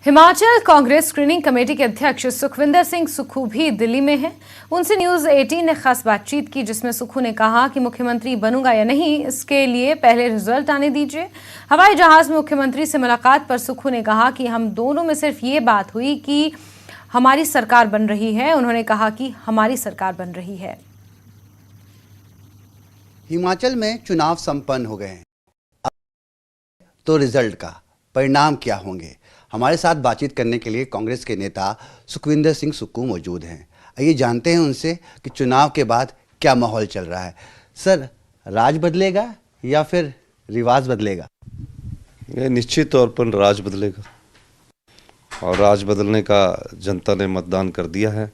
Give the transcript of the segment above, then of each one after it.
Himachal Congress screening committee के अध्यक्ष सुखविंदर सिंह सुक्खू भी दिल्ली में हैं। उनसे न्यूज 18 ने खास बातचीत की, जिसमें सुक्खू ने कहा कि मुख्यमंत्री बनूंगा या नहीं, इसके लिए पहले रिजल्ट आने दीजिए। हवाई जहाज में मुख्यमंत्री से मुलाकात पर सुक्खू ने कहा कि हम दोनों में सिर्फ ये बात हुई कि हमारी सरकार बन रही है। उन्होंने कहा कि हमारी सरकार बन रही है। हिमाचल में चुनाव संपन्न हो गए हैं, तो रिजल्ट का परिणाम क्या होंगे? हमारे साथ बातचीत करने के लिए कांग्रेस के नेता सुखविंदर सिंह सुक्खू मौजूद हैं। आइए जानते हैं उनसे कि चुनाव के बाद क्या माहौल चल रहा है। सर, राज बदलेगा या फिर रिवाज बदलेगा? ये निश्चित तौर पर राज बदलेगा और राज बदलने का जनता ने मतदान कर दिया है।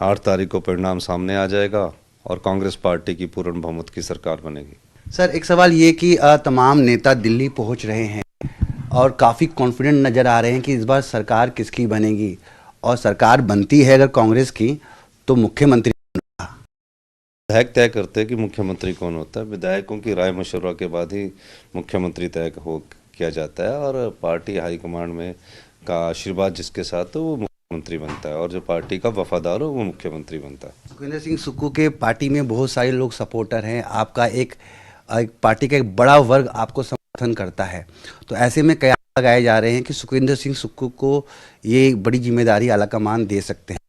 8 तारीख को परिणाम सामने आ जाएगा और कांग्रेस पार्टी की पूर्ण बहुमत की सरकार बनेगी। सर, एक सवाल ये कि तमाम नेता दिल्ली पहुंच रहे हैं और काफ़ी कॉन्फिडेंट नज़र आ रहे हैं कि इस बार सरकार किसकी बनेगी, और सरकार बनती है अगर कांग्रेस की तो मुख्यमंत्री विधायक तय करते हैं कि मुख्यमंत्री कौन होता है। विधायकों की राय मशवरा के बाद ही मुख्यमंत्री तय किया जाता है और पार्टी हाईकमांड में का आशीर्वाद जिसके साथ तो वो मुख्यमंत्री बनता है, और जो पार्टी का वफादार हो वो मुख्यमंत्री बनता है। सुखविंदर सिंह सुक्खू के पार्टी में बहुत सारे लोग सपोर्टर हैं। आपका एक पार्टी का एक बड़ा वर्ग आपको समर्थन करता है, तो ऐसे में कयास लगाए जा रहे हैं कि सुखविंदर सिंह सुक्खू को ये बड़ी जिम्मेदारी आलाकमान दे सकते हैं।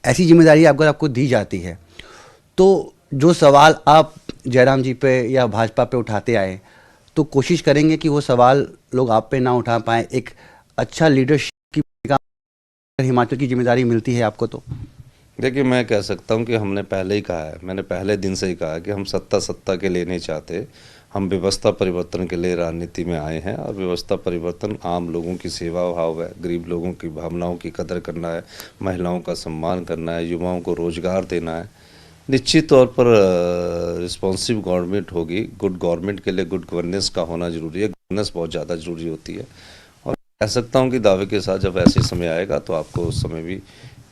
ऐसी जिम्मेदारी अगर आपको दी जाती है तो जो सवाल आप जयराम जी पे या भाजपा पे उठाते आए, तो कोशिश करेंगे कि वो सवाल लोग आप पे ना उठा पाए। एक अच्छा लीडरशिप की हिमाचल की जिम्मेदारी मिलती है आपको तो? देखिए, मैं कह सकता हूं कि हमने पहले ही कहा है, मैंने पहले दिन से ही कहा है कि हम सत्ता के लिए नहीं चाहते, हम व्यवस्था परिवर्तन के लिए राजनीति में आए हैं। और व्यवस्था परिवर्तन आम लोगों की सेवा भाव है, गरीब लोगों की भावनाओं की कदर करना है, महिलाओं का सम्मान करना है, युवाओं को रोजगार देना है। निश्चित तौर पर रिस्पॉन्सिव गवर्नमेंट होगी। गुड गवर्नमेंट के लिए गुड गवर्नेंस का होना जरूरी है। गवर्नेंस बहुत ज़्यादा जरूरी होती है, और कह सकता हूँ कि दावे के साथ जब ऐसे समय आएगा तो आपको उस समय भी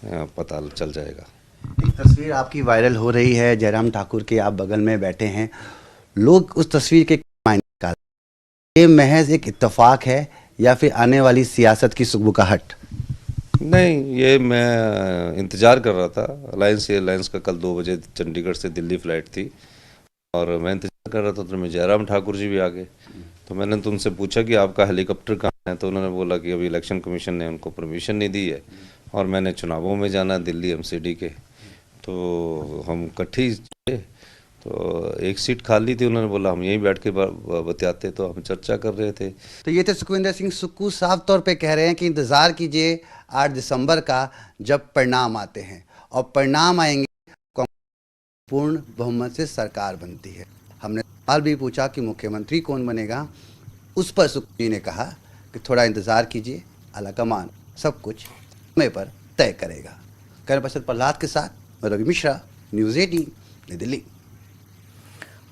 पता चल जाएगा। एक तस्वीर आपकी वायरल हो रही है, जयराम ठाकुर के आप बगल में बैठे हैं। लोग उस तस्वीर के मायने निकालते हैं। ये महज एक इत्तेफाक है या फिर आने वाली सियासत की सुगबुगाहट? नहीं, ये मैं इंतज़ार कर रहा था। अलायंस एयरलाइंस का कल 2 बजे चंडीगढ़ से दिल्ली फ़्लाइट थी और मैं इंतज़ार कर रहा था, तो मैं जयराम ठाकुर जी भी आ गए। तो मैंने तो उनसे पूछा कि आपका हेलीकॉप्टर कहाँ है, तो उन्होंने बोला कि अभी इलेक्शन कमीशन ने उनको परमिशन नहीं दी है और मैंने चुनावों में जाना दिल्ली एमसीडी के, तो हम इकट्ठे ही, तो एक सीट खाली थी। उन्होंने बोला हम यहीं बैठ के बतियाते, तो हम चर्चा कर रहे थे। तो ये थे सुखविंदर सिंह सुक्खू। साफ तौर पे कह रहे हैं कि इंतज़ार कीजिए 8 दिसंबर का, जब परिणाम आते हैं, और परिणाम आएंगे पूर्ण बहुमत से सरकार बनती है। हमने सवाल भी पूछा कि मुख्यमंत्री कौन बनेगा, उस पर सुक्खू जी ने कहा कि थोड़ा इंतज़ार कीजिए, आलाकमान सब कुछ समय पर तय करेगा। कैमरा पर्सन प्रहलाद के साथ मैं रवि मिश्रा, न्यूज़ 18 नई दिल्ली।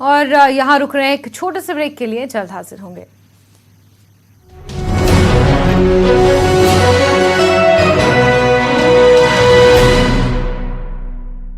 और यहाँ रुक रहे हैं एक छोटे से ब्रेक के लिए, जल्द हाजिर होंगे।